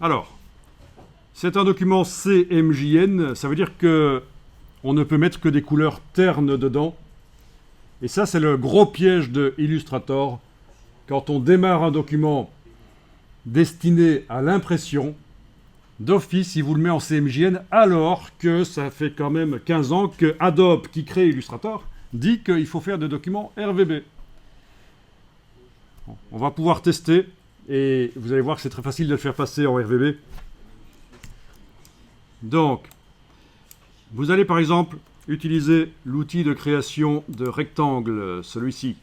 Alors, c'est un document CMJN, ça veut dire que on ne peut mettre que des couleurs ternes dedans. Et ça, c'est le gros piège de Illustrator. Quand on démarre un document destiné à l'impression, d'office, il vous le met en CMJN, alors que ça fait quand même 15 ans que Adobe, qui crée Illustrator, dit qu'il faut faire des documents RVB. Bon, on va pouvoir tester, et vous allez voir que c'est très facile de le faire passer en RVB. Donc, vous allez par exemple utiliser l'outil de création de rectangle, celui-ci.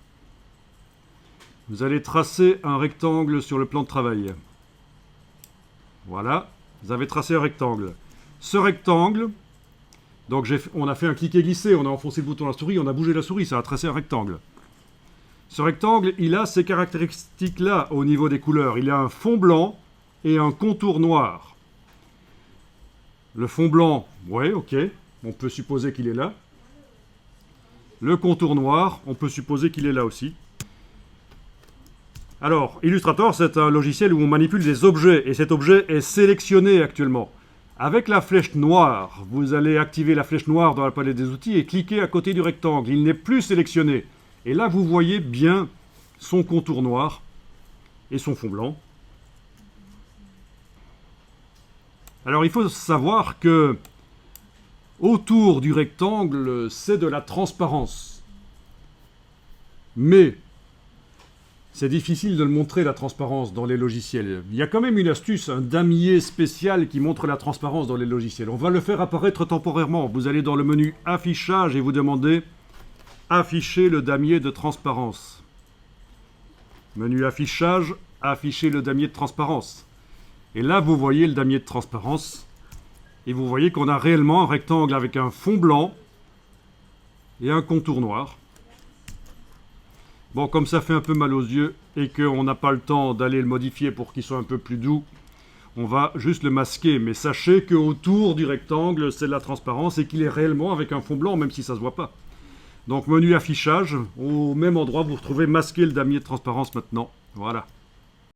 Vous allez tracer un rectangle sur le plan de travail. Voilà, vous avez tracé un rectangle. Ce rectangle, donc on a fait un cliquer-glisser, on a enfoncé le bouton de la souris, on a bougé la souris, ça a tracé un rectangle. Ce rectangle, il a ces caractéristiques-là au niveau des couleurs. Il a un fond blanc et un contour noir. Le fond blanc, ouais, ok, on peut supposer qu'il est là. Le contour noir, on peut supposer qu'il est là aussi. Alors, Illustrator, c'est un logiciel où on manipule des objets, et cet objet est sélectionné actuellement. Avec la flèche noire, vous allez activer la flèche noire dans la palette des outils et cliquer à côté du rectangle. Il n'est plus sélectionné. Et là, vous voyez bien son contour noir et son fond blanc. Alors, il faut savoir que autour du rectangle, c'est de la transparence. Mais c'est difficile de le montrer, la transparence, dans les logiciels. Il y a quand même une astuce, un damier spécial qui montre la transparence dans les logiciels. On va le faire apparaître temporairement. Vous allez dans le menu Affichage et vous demandez Afficher le damier de transparence. Menu Affichage, afficher le damier de transparence. Et là, vous voyez le damier de transparence. Et vous voyez qu'on a réellement un rectangle avec un fond blanc et un contour noir. Bon, comme ça fait un peu mal aux yeux et qu'on n'a pas le temps d'aller le modifier pour qu'il soit un peu plus doux, on va juste le masquer. Mais sachez qu'autour du rectangle, c'est de la transparence et qu'il est réellement avec un fond blanc, même si ça ne se voit pas. Donc, menu affichage, au même endroit, vous retrouvez masquer le damier de transparence maintenant. Voilà.